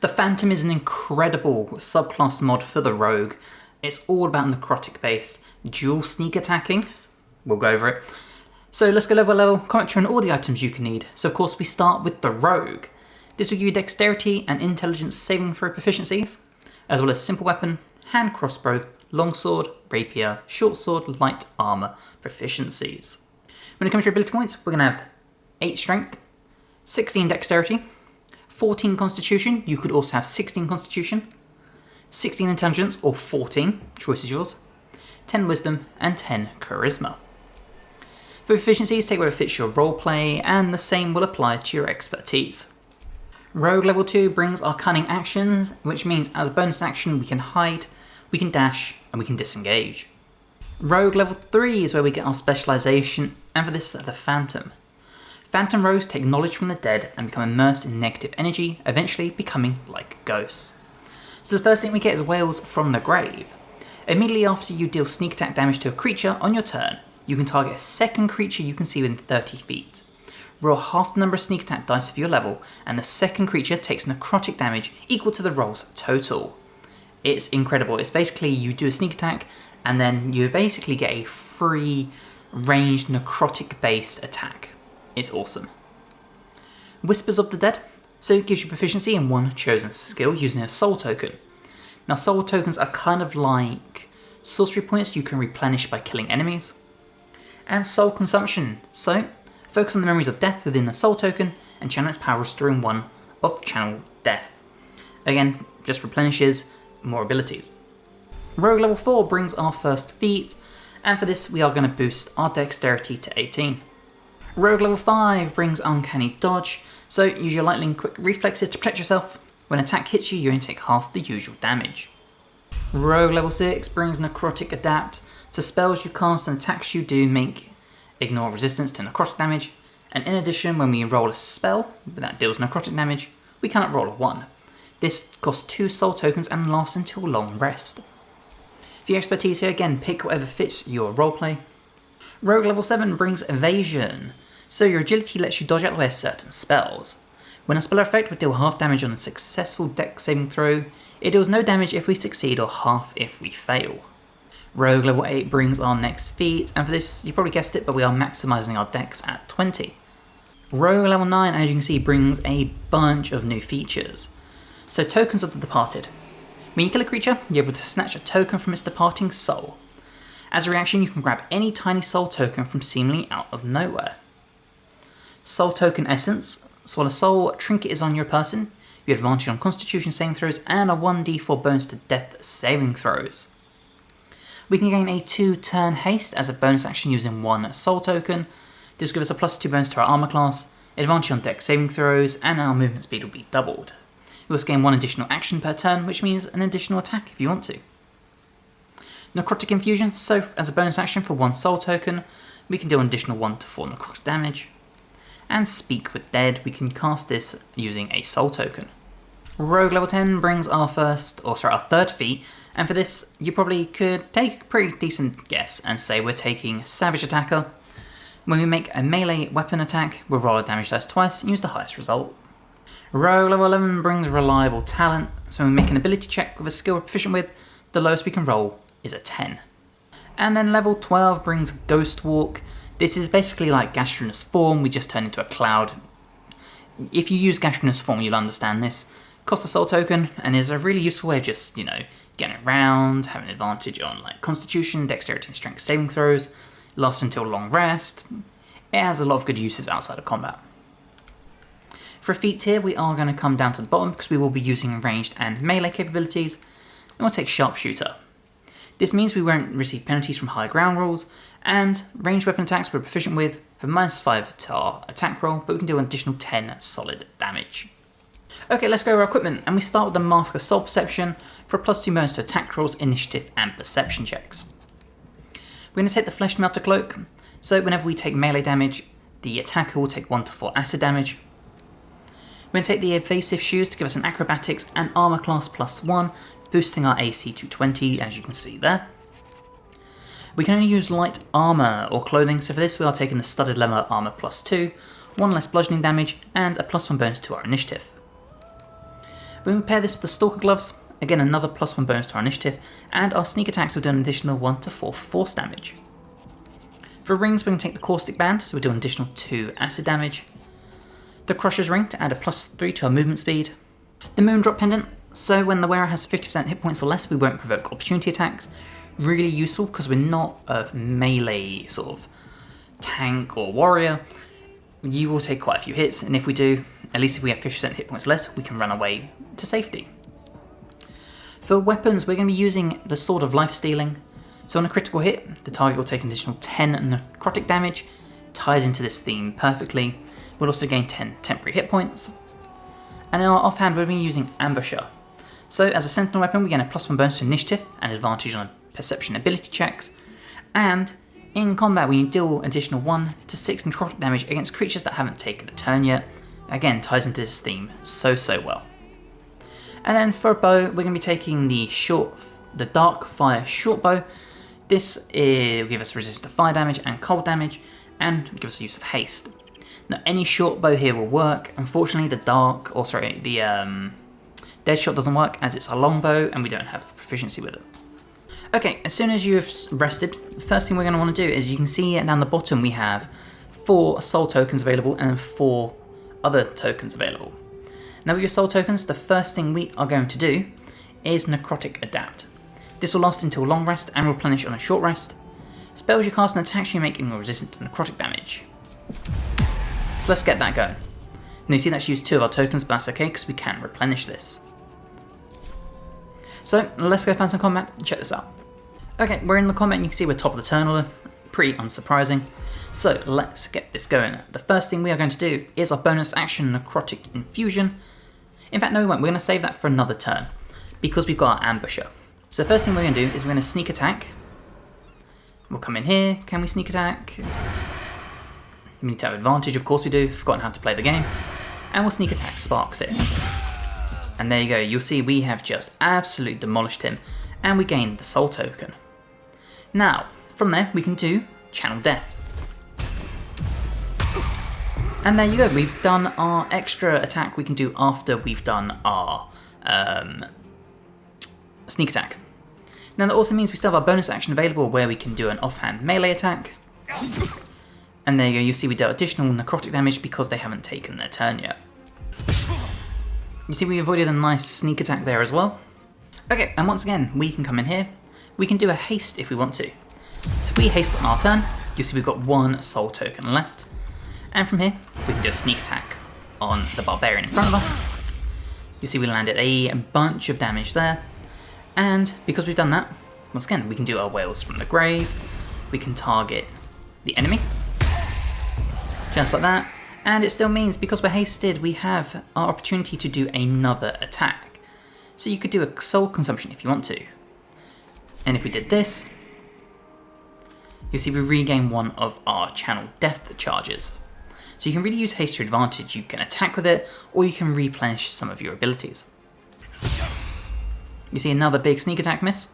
The Phantom is an incredible subclass mod for the Rogue. It's all about necrotic based dual sneak attacking. We'll go over it. So let's go level by level, comment on all the items you can need. So of course we start with the Rogue. This will give you dexterity and intelligence saving throw proficiencies, as well as simple weapon, hand crossbow, longsword, rapier, short sword, light armor proficiencies. When it comes to ability points, we're going to have 8 strength, 16 dexterity, 14 constitution, you could also have 16 constitution, 16 intelligence or 14, choice is yours, 10 wisdom and 10 charisma. For proficiencies, take whatever fits your roleplay, and the same will apply to your expertise. Rogue level 2 brings our cunning actions, which means as a bonus action we can hide, we can dash, and we can disengage. Rogue level 3 is where we get our specialisation, and for this the Phantom. Phantom rogues take knowledge from the dead and become immersed in negative energy, eventually becoming like ghosts. So the first thing we get is Wails from the Grave. Immediately after you deal sneak attack damage to a creature on your turn, you can target a second creature you can see within 30 feet. Roll half the number of sneak attack dice of your level, and the second creature takes necrotic damage equal to the roll's total. It's incredible. It's basically you do a sneak attack, and then you basically get a free ranged necrotic based attack. It's awesome. Whispers of the Dead. So it gives you proficiency in one chosen skill using a soul token. Now soul tokens are kind of like sorcery points you can replenish by killing enemies. And soul consumption. So focus on the memories of death within the soul token and channel its power, restoring one of channel death. Again, just replenishes more abilities. Rogue level 4 brings our first feat, and for this we are going to boost our dexterity to 18. Rogue level 5 brings Uncanny Dodge, so use your lightning quick reflexes to protect yourself. When an attack hits you, you only take half the usual damage. Rogue level 6 brings Necrotic Adapt, so spells you cast and attacks you do ignore resistance to necrotic damage, and in addition when we roll a spell that deals necrotic damage, we cannot roll a 1. This costs 2 soul tokens and lasts until long rest. For your expertise here, again, pick whatever fits your roleplay. Rogue level 7 brings Evasion, so your agility lets you dodge out of the way of certain spells. When a spell effect would deal half damage on a successful dex saving throw, it deals no damage if we succeed or half if we fail. Rogue level 8 brings our next feat, and for this, you probably guessed it, but we are maximising our dex at 20. Rogue level 9, as you can see, brings a bunch of new features. So Tokens of the Departed. When you kill a creature, you're able to snatch a token from its departing soul. As a reaction, you can grab any tiny soul token from seemingly out of nowhere. Soul Token Essence. So while a soul trinket is on your person, you have advantage on constitution saving throws and a 1d4 bonus to death saving throws. We can gain a 2-turn haste as a bonus action using 1 soul token. This gives us a +2 bonus to our armor class, advantage on dex saving throws, and our movement speed will be doubled. You also gain 1 additional action per turn, which means an additional attack if you want to. Necrotic Infusion, so as a bonus action for 1 soul token, we can deal an additional 1 to 4 necrotic damage. And Speak with Dead, we can cast this using a soul token. Rogue level 10 brings our third feat, and for this you probably could take a pretty decent guess and say we're taking Savage Attacker. When we make a melee weapon attack, we'll roll a damage dice twice and use the highest result. Rogue level 11 brings Reliable Talent, so when we make an ability check with a skill we're proficient with, the lowest we can roll is a 10. And then level 12 brings Ghost Walk. This is basically like Gastronous Form, we just turn into a cloud. If you use Gastronous Form, you'll understand this. Costs a soul token, and is a really useful way of just, getting around, having an advantage on like Constitution, Dexterity and Strength saving throws, lasts until long rest. It has a lot of good uses outside of combat. For a feat here, we are going to come down to the bottom because we will be using ranged and melee capabilities, and we'll take Sharpshooter. This means we won't receive penalties from high ground rolls, and ranged weapon attacks we're proficient with have -5 to our attack roll, but we can do an additional 10 solid damage. Okay, let's go over our equipment, and we start with the Mask of Soul Perception for a +2 bonus to attack rolls, initiative, and perception checks. We're going to take the Flesh Melter Cloak, so whenever we take melee damage, the attacker will take 1 to 4 acid damage. We're going to take the Evasive Shoes to give us an Acrobatics and Armor class +1, boosting our AC to 20, as you can see there. We can only use light armor or clothing, so for this we are taking the Studded Leather Armor +2, 1 less bludgeoning damage, and a +1 bonus to our initiative. When we pair this with the Stalker Gloves, again another +1 bonus to our initiative, and our sneak attacks will do an additional 1 to 4 force damage. For rings, we're going to take the Caustic Band, so we'll do an additional 2 acid damage. The Crusher's Ring to add a +3 to our movement speed. The Moondrop Pendant, so when the wearer has 50% hit points or less, we won't provoke opportunity attacks. Really useful because we're not a melee sort of tank or warrior. You will take quite a few hits, and if we do, at least if we have 50% hit points less, we can run away to safety. For weapons, we're going to be using the Sword of Life Stealing. So on a critical hit, the target will take an additional 10 necrotic damage, ties into this theme perfectly. We'll also gain 10 temporary hit points. And in our offhand, we're going to be using Ambusher. So as a sentinel weapon, we gain a +1 bonus to initiative and advantage on perception ability checks. And in combat, we deal additional 1 to 6 necrotic damage against creatures that haven't taken a turn yet. Again, ties into this theme so well. And then for a bow, we're going to be taking the Dark Fire Short Bow. This will give us resist to fire damage and cold damage, and give us a use of haste. Now, any short bow here will work. Unfortunately, the Deadshot doesn't work as it's a long bow, and we don't have proficiency with it. Okay, as soon as you've rested, the first thing we're going to want to do is you can see down the bottom we have 4 soul tokens available and 4 other tokens available. Now with your soul tokens, the first thing we are going to do is Necrotic Adapt. This will last until long rest and replenish on a short rest. Spells you cast and attacks you make are resistant to necrotic damage. So let's get that going. Now you see that's used 2 of our tokens, but that's okay because we can replenish this. So let's go find some combat and check this out. Okay, we're in the combat and you can see we're top of the turn order. Pretty unsurprising. So let's get this going. The first thing we are going to do is our bonus action Necrotic Infusion. In fact, no we won't. We're going to save that for another turn because we've got our Ambusher. So the first thing we're going to do is we're going to sneak attack. We'll come in here. Can we sneak attack? We need to have advantage, of course we do. Forgotten how to play the game. And we'll sneak attack Sparks here. And there you go. You'll see we have just absolutely demolished him. And we gained the soul token. Now, from there we can do Channel Death. And there you go. We've done our extra attack we can do after we've done our sneak attack. Now that also means we still have our bonus action available where we can do an offhand melee attack. And there you go, you see we dealt additional necrotic damage because they haven't taken their turn yet. You see we avoided a nice sneak attack there as well. Okay, and once again, we can come in here. We can do a haste if we want to. So if we haste on our turn, you see we've got 1 soul token left. And from here, we can do a sneak attack on the barbarian in front of us. You see we landed a bunch of damage there. And because we've done that, once again, we can do our Wails from the Grave. We can target the enemy. Just like that. And it still means, because we're hasted, we have our opportunity to do another attack. So you could do a soul consumption if you want to. And if we did this, you'll see we regain 1 of our Channel Death charges. So you can really use haste to your advantage. You can attack with it, or you can replenish some of your abilities. You see another big sneak attack miss.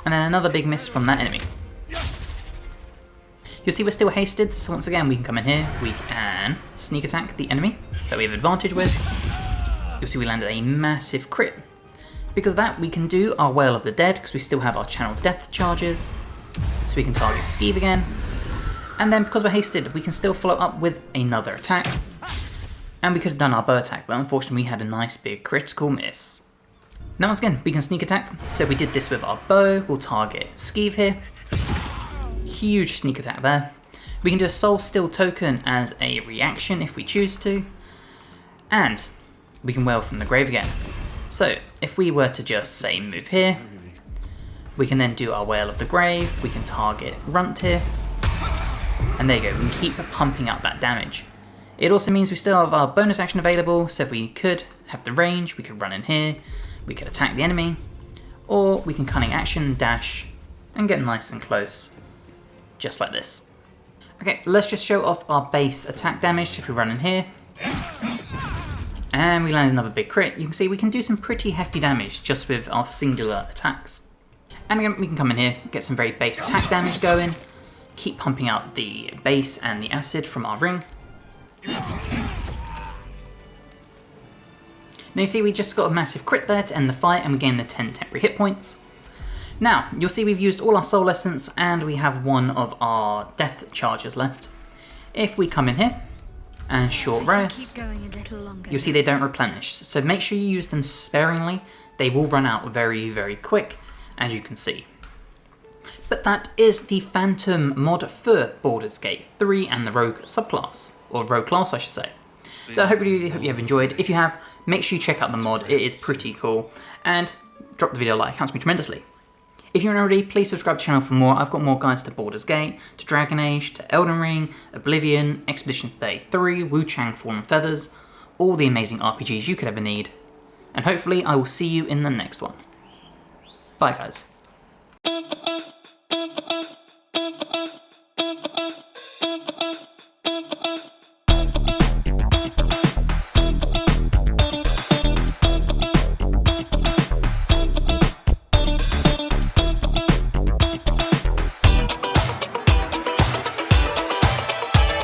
And then another big miss from that enemy. You'll see we're still hasted, so once again we can come in here, we can sneak attack the enemy that we have advantage with. You'll see we landed a massive crit. Because of that, we can do our Wail of the Dead, because we still have our Channel Death charges. So we can target Skeeve again. And then because we're hasted, we can still follow up with another attack. And we could have done our bow attack, but unfortunately we had a nice big critical miss. Now once again, we can sneak attack. So if we did this with our bow, we'll target Skeeve here. Huge sneak attack there. We can do a Soul Steal token as a reaction if we choose to. And we can Wail from the Grave again. So if we were to just say move here, we can then do our Wail of the Grave. We can target Runt here. And there you go, we can keep pumping out that damage. It also means we still have our bonus action available, so if we could have the range, we could run in here, we could attack the enemy, or we can cunning action, dash, and get nice and close, just like this. Okay, let's just show off our base attack damage if we run in here. And we land another big crit. You can see we can do some pretty hefty damage just with our singular attacks. And again, we can come in here, get some very base attack damage going, keep pumping out the base and the acid from our ring. Now you see we just got a massive crit there to end the fight, and we gain the 10 temporary hit points. Now, you'll see we've used all our soul essence, and we have one of our death charges left. If we come in here, and short rest, you'll see they don't replenish, so make sure you use them sparingly. They will run out very, very quick, as you can see. But that is the Phantom mod for Baldur's Gate 3 and the Rogue subclass, or Rogue class I should say. So I really hope you have enjoyed. If you have, make sure you check out the mod, it is pretty cool, and drop the video a like, it helps me tremendously. If you're not already, please subscribe to the channel for more. I've got more guides to Baldur's Gate, to Dragon Age, to Elden Ring, Oblivion, Expedition 33, Wu Chang Fallen Feathers, all the amazing RPGs you could ever need. And hopefully I will see you in the next one. Bye guys.